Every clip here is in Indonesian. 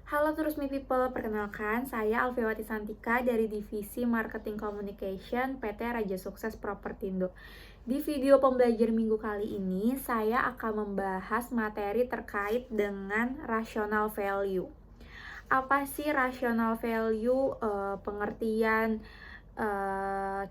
Halo Terus Me People, perkenalkan saya Alfiawati Santika dari Divisi Marketing Communication PT Raja Sukses Propertindo. Di video pembelajar minggu kali ini, saya akan membahas materi terkait dengan rational value. Apa sih rational value, pengertian,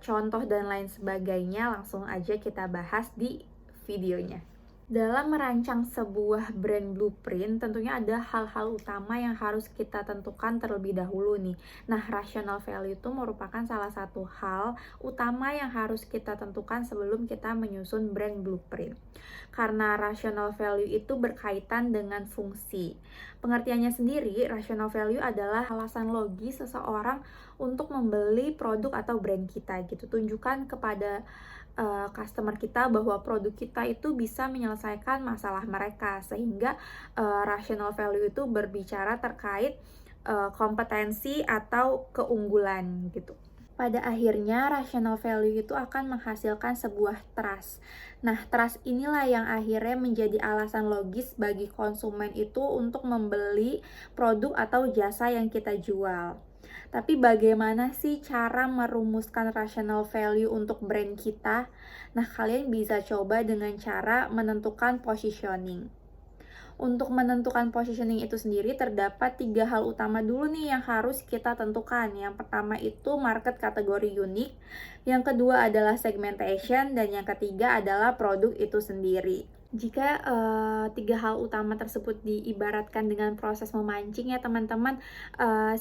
contoh dan lain sebagainya? Langsung aja kita bahas di videonya. Dalam merancang sebuah brand blueprint, tentunya ada hal-hal utama yang harus kita tentukan terlebih dahulu nih. Nah, rational value itu merupakan salah satu hal utama yang harus kita tentukan sebelum kita menyusun brand blueprint. Karena rational value itu berkaitan dengan fungsi. Pengertiannya sendiri, rational value adalah alasan logis seseorang untuk membeli produk atau brand kita gitu. Tunjukkan kepada customer kita bahwa produk kita itu bisa menyelesaikan masalah mereka, sehingga rational value itu berbicara terkait kompetensi atau keunggulan gitu. Pada akhirnya rational value itu akan menghasilkan sebuah trust. Nah, trust inilah yang akhirnya menjadi alasan logis bagi konsumen itu untuk membeli produk atau jasa yang kita jual. Tapi bagaimana sih cara merumuskan rational value untuk brand kita? Nah, kalian bisa coba dengan cara menentukan positioning. Untuk menentukan positioning itu sendiri terdapat 3 hal utama dulu nih yang harus kita tentukan. Yang pertama itu market kategori unik, yang kedua adalah segmentation, dan yang ketiga adalah produk itu sendiri. Jika 3 hal utama tersebut diibaratkan dengan proses memancing ya teman-teman,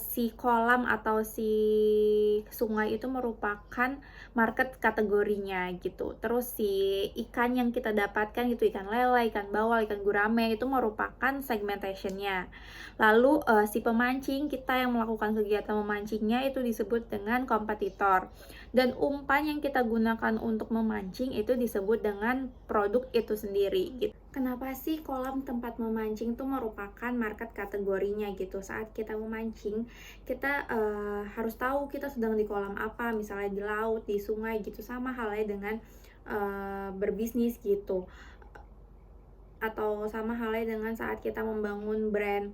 si kolam atau si sungai itu merupakan market kategorinya gitu. Terus si ikan yang kita dapatkan itu ikan lele, ikan bawal, ikan gurame itu merupakan segmentationnya. Lalu si pemancing, kita yang melakukan kegiatan memancingnya itu disebut dengan kompetitor. Dan umpan yang kita gunakan untuk memancing itu disebut dengan produk itu sendiri gitu. Kenapa sih kolam tempat memancing itu merupakan market kategorinya gitu? Saat kita memancing, kita harus tahu kita sedang di kolam apa, misalnya di laut, di sungai gitu, sama halnya dengan berbisnis gitu. Atau sama halnya dengan saat kita membangun brand,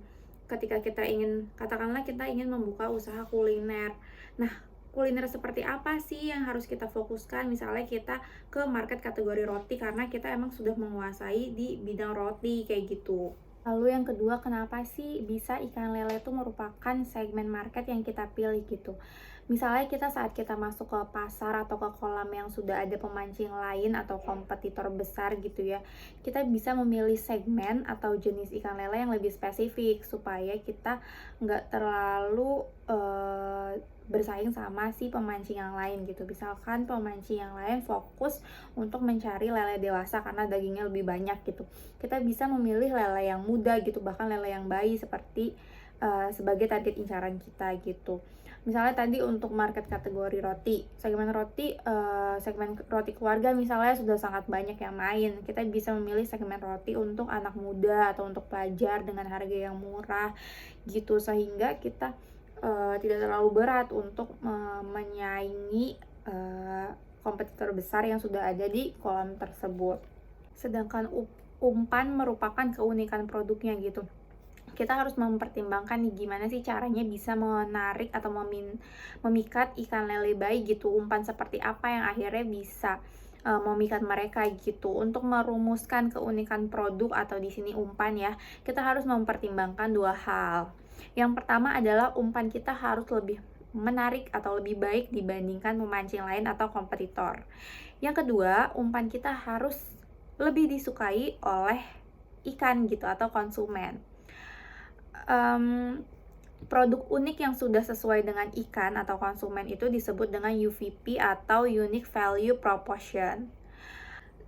ketika kita ingin, katakanlah kita ingin membuka usaha kuliner. Nah, kuliner seperti apa sih yang harus kita fokuskan? Misalnya kita ke market kategori roti karena kita emang sudah menguasai di bidang roti kayak gitu. Lalu yang kedua, kenapa sih bisa ikan lele itu merupakan segmen market yang kita pilih gitu? Misalnya kita saat kita masuk ke pasar atau ke kolam yang sudah ada pemancing lain atau kompetitor besar gitu ya, kita bisa memilih segmen atau jenis ikan lele yang lebih spesifik supaya kita nggak terlalu bersaing sama si pemancing yang lain gitu. Misalkan pemancing yang lain fokus untuk mencari lele dewasa karena dagingnya lebih banyak gitu, kita bisa memilih lele yang muda gitu, bahkan lele yang bayi seperti sebagai target incaran kita gitu. Misalnya tadi untuk market kategori roti, segmen roti keluarga misalnya sudah sangat banyak yang main, kita bisa memilih segmen roti untuk anak muda atau untuk pelajar dengan harga yang murah gitu, sehingga kita tidak terlalu berat untuk menyaingi kompetitor besar yang sudah ada di kolam tersebut. Sedangkan umpan merupakan keunikan produknya gitu. Kita harus mempertimbangkan nih gimana sih caranya bisa menarik atau memikat ikan lele bayi gitu. Umpan seperti apa yang akhirnya bisa memikat mereka gitu. Untuk merumuskan keunikan produk atau di sini umpan ya, kita harus mempertimbangkan 2 hal. Yang pertama adalah umpan kita harus lebih menarik atau lebih baik dibandingkan memancing lain atau kompetitor. Yang kedua, umpan kita harus lebih disukai oleh ikan gitu atau konsumen. Produk unik yang sudah sesuai dengan ikan atau konsumen itu disebut dengan UVP atau Unique Value Proposition.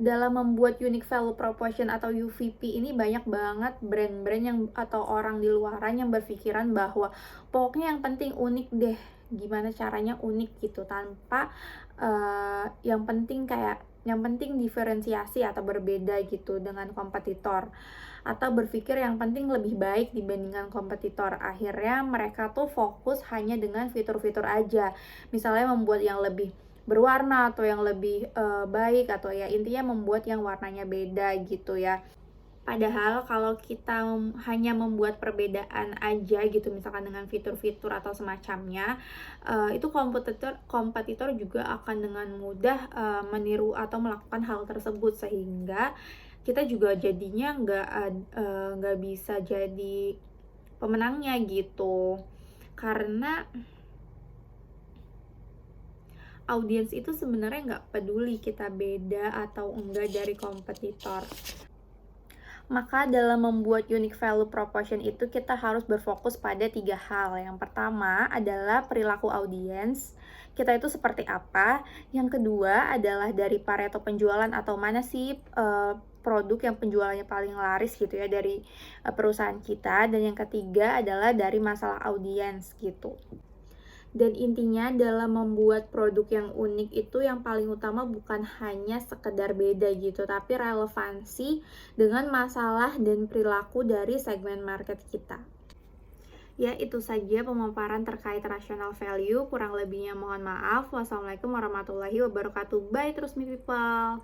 Dalam membuat Unique Value Proposition atau UVP ini banyak banget brand-brand yang atau orang di luaran yang berpikiran bahwa pokoknya yang penting unik deh, gimana caranya unik gitu, tanpa yang penting diferensiasi atau berbeda gitu dengan kompetitor, atau berpikir yang penting lebih baik dibandingkan kompetitor. Akhirnya mereka tuh fokus hanya dengan fitur-fitur aja, misalnya membuat yang lebih berwarna atau yang lebih baik, atau ya intinya membuat yang warnanya beda gitu ya. Padahal kalau kita hanya membuat perbedaan aja gitu, misalkan dengan fitur-fitur atau semacamnya, itu kompetitor juga akan dengan mudah, meniru atau melakukan hal tersebut. Sehingga kita juga jadinya nggak bisa jadi pemenangnya gitu. Karena audiens itu sebenarnya nggak peduli kita beda atau enggak dari kompetitor. Maka dalam membuat unique value proposition itu kita harus berfokus pada 3 hal. Yang pertama adalah perilaku audiens, kita itu seperti apa. Yang kedua adalah dari Pareto penjualan atau mana sih produk yang penjualannya paling laris gitu ya dari perusahaan kita. Dan yang ketiga adalah dari masalah audiens gitu. Dan intinya dalam membuat produk yang unik itu yang paling utama bukan hanya sekedar beda gitu, tapi relevansi dengan masalah dan perilaku dari segmen market kita. Ya, itu saja pemaparan terkait rational value. Kurang lebihnya mohon maaf. Wassalamualaikum warahmatullahi wabarakatuh. Bye terus, me people.